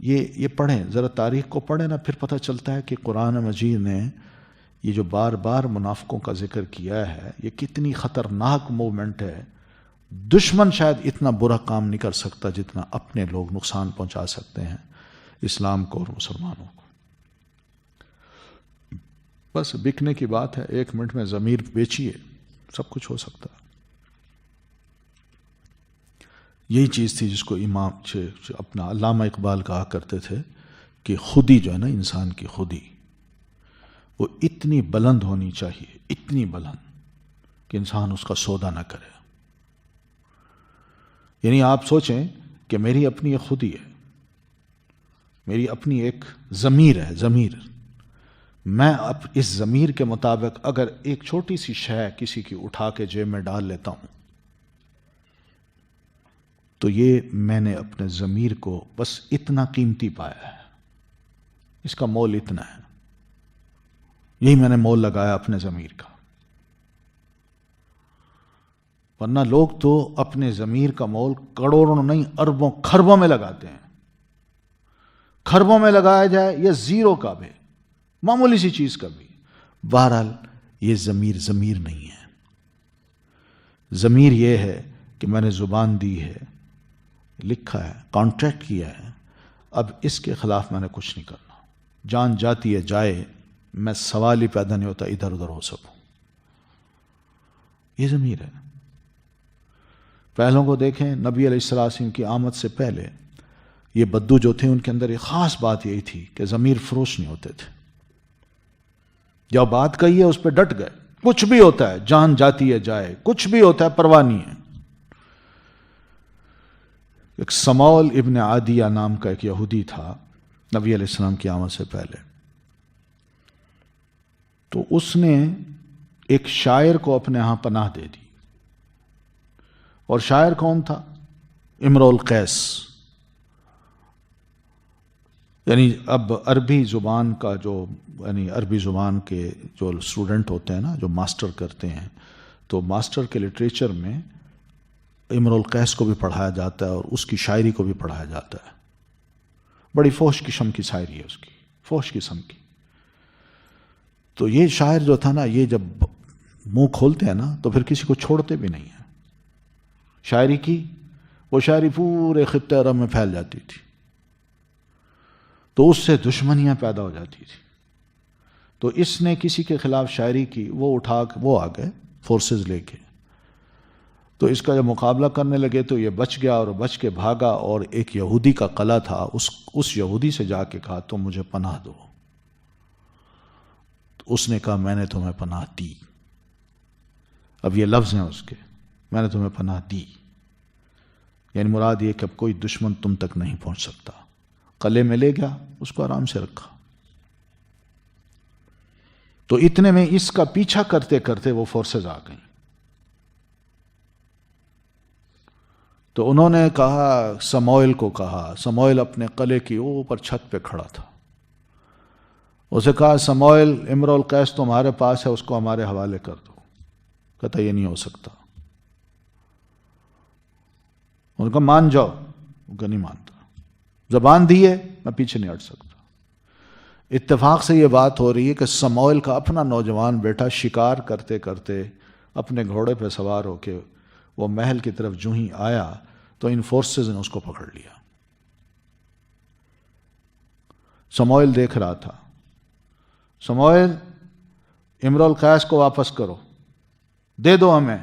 یہ پڑھیں ذرا، تاریخ کو پڑھیں نا، پھر پتہ چلتا ہے کہ قرآن مجید نے یہ جو بار بار منافقوں کا ذکر کیا ہے، یہ کتنی خطرناک موومنٹ ہے. دشمن شاید اتنا برا کام نہیں کر سکتا جتنا اپنے لوگ نقصان پہنچا سکتے ہیں اسلام کو اور مسلمانوں کو. بس بکنے کی بات ہے، 1 منٹ میں ضمیر بیچیے، سب کچھ ہو سکتا ہے. یہی چیز تھی جس کو امام اپنا علامہ اقبال کہا کرتے تھے کہ خودی جو ہے نا، انسان کی خودی وہ اتنی بلند ہونی چاہیے، اتنی بلند کہ انسان اس کا سودا نہ کرے. یعنی آپ سوچیں کہ میری اپنی ایک خودی ہے، میری اپنی ایک ضمیر ہے، ضمیر. میں اب اس ضمیر کے مطابق اگر ایک چھوٹی سی شے کسی کی اٹھا کے جیب میں ڈال لیتا ہوں تو یہ میں نے اپنے ضمیر کو بس اتنا قیمتی پایا ہے، اس کا مول اتنا ہے. یہی میں نے مول لگایا اپنے ضمیر کا. ورنہ لوگ تو اپنے ضمیر کا مول کروڑوں نہیں، اربوں خربوں میں لگاتے ہیں. خربوں میں لگایا جائے یا زیرو کا بھی، معمولی سی چیز کا بھی. بہرحال یہ ضمیر نہیں ہے. ضمیر یہ ہے کہ میں نے زبان دی ہے، لکھا ہے، کانٹریکٹ کیا ہے، اب اس کے خلاف میں نے کچھ نہیں کرنا. جان جاتی ہے جائے، میں سوال ہی پیدا نہیں ہوتا ادھر ادھر ہو سکوں. یہ ضمیر ہے. پہلوں کو دیکھیں، نبی علیہ السلام کی آمد سے پہلے یہ بدو جو تھے ان کے اندر ایک خاص بات یہی تھی کہ ضمیر فروش نہیں ہوتے تھے. جب بات کہی ہے اس پہ ڈٹ گئے. کچھ بھی ہوتا ہے، جان جاتی ہے جائے، کچھ بھی ہوتا ہے پرواہ نہیں ہے. ایک سمول ابن عادیہ نام کا ایک یہودی تھا نبی علیہ السلام کی آمد سے پہلے. تو اس نے ایک شاعر کو اپنے ہاں پناہ دے دی. اور شاعر کون تھا؟ امرؤ القیس. یعنی اب عربی زبان کا یعنی عربی زبان کے جو اسٹوڈنٹ ہوتے ہیں نا، جو ماسٹر کرتے ہیں، تو ماسٹر کے لٹریچر میں امرؤ القیس کو بھی پڑھایا جاتا ہے اور اس کی شاعری کو بھی پڑھایا جاتا ہے. بڑی فوش قسم کی شاعری ہے اس کی، فوش قسم کی. تو یہ شاعر جو تھا نا، یہ جب منہ کھولتے ہیں نا تو پھر کسی کو چھوڑتے بھی نہیں ہیں. شاعری کی وہ شاعری پورے خطے عرب میں پھیل جاتی تھی، تو اس سے دشمنیاں پیدا ہو جاتی تھی. تو اس نے کسی کے خلاف شاعری کی، وہ آ گئے فورسز لے کے. تو اس کا جب مقابلہ کرنے لگے تو یہ بچ گیا اور بچ کے بھاگا، اور ایک یہودی کا قلعہ تھا، اس یہودی سے جا کے کہا تم مجھے پناہ دو. تو اس نے کہا میں نے تمہیں پناہ دی. اب یہ لفظ ہیں اس کے، میں نے تمہیں پناہ دی. یعنی مراد یہ کہ اب کوئی دشمن تم تک نہیں پہنچ سکتا. قلعے میں لے گیا، اس کو آرام سے رکھا. تو اتنے میں اس کا پیچھا کرتے کرتے وہ فورسز آ گئیں. تو انہوں نے کہا، سموئیل کو کہا، سموئیل اپنے قلعے کی اوپر چھت پہ کھڑا تھا. اسے کہا سموئیل، امرؤ القیس تمہارے پاس ہے، اس کو ہمارے حوالے کر دو. کہتا یہ نہیں ہو سکتا. ان کا مان جاؤ، وہ کہ نہیں مانتا. زبان دی ہے، میں پیچھے نہیں ہٹ سکتا. اتفاق سے یہ بات ہو رہی ہے کہ سموئیل کا اپنا نوجوان بیٹا شکار کرتے کرتے اپنے گھوڑے پہ سوار ہو کے وہ محل کی طرف جو ہی آیا تو ان فورسز نے اس کو پکڑ لیا. سموئیل دیکھ رہا تھا. سموئیل، امرؤ القیس کو واپس کرو، دے دو ہمیں،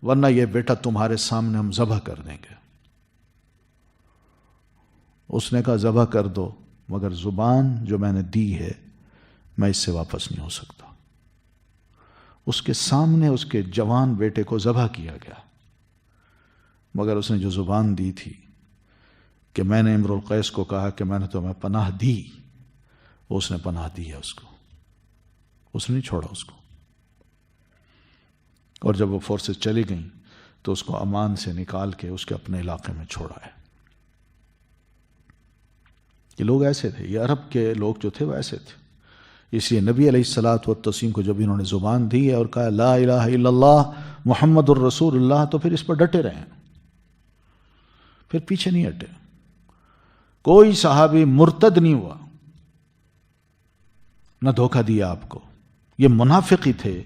ورنہ یہ بیٹا تمہارے سامنے ہم ذبح کر دیں گے. اس نے کہا ذبح کر دو، مگر زبان جو میں نے دی ہے میں اس سے واپس نہیں ہو سکتا. اس کے سامنے اس کے جوان بیٹے کو ذبح کیا گیا، مگر اس نے جو زبان دی تھی کہ میں نے امرؤ القیس کو کہا کہ میں نے تمہیں پناہ دی، وہ اس نے پناہ دی ہے. اس نے نہیں چھوڑا اس کو. اور جب وہ فورسز چلی گئیں تو اس کو امان سے نکال کے اس کے اپنے علاقے میں چھوڑا ہے. یہ لوگ ایسے تھے، یہ عرب کے لوگ جو تھے وہ ایسے تھے. اس لیے نبی علیہ الصلاۃ والتسلیم کو جب انہوں نے زبان دی ہے اور کہا لا الہ الا اللہ محمد الرسول اللہ، تو پھر اس پر ڈٹے رہے، پھر پیچھے نہیں ہٹے. کوئی صحابی مرتد نہیں ہوا، نہ دھوکہ دیا آپ کو۔ یہ منافق ہی تھے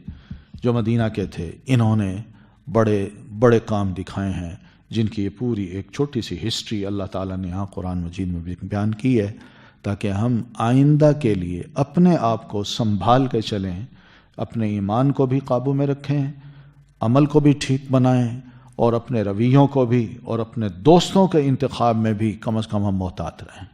جو مدینہ کے تھے، انہوں نے بڑے بڑے کام دکھائے ہیں، جن کی یہ پوری ایک چھوٹی سی ہسٹری اللہ تعالیٰ نے یہاں قرآن مجید میں بھی بیان کی ہے، تاکہ ہم آئندہ کے لیے اپنے آپ کو سنبھال کے چلیں، اپنے ایمان کو بھی قابو میں رکھیں، عمل کو بھی ٹھیک بنائیں، اور اپنے رویوں کو بھی اور اپنے دوستوں کے انتخاب میں بھی کم از کم ہم محتاط رہیں۔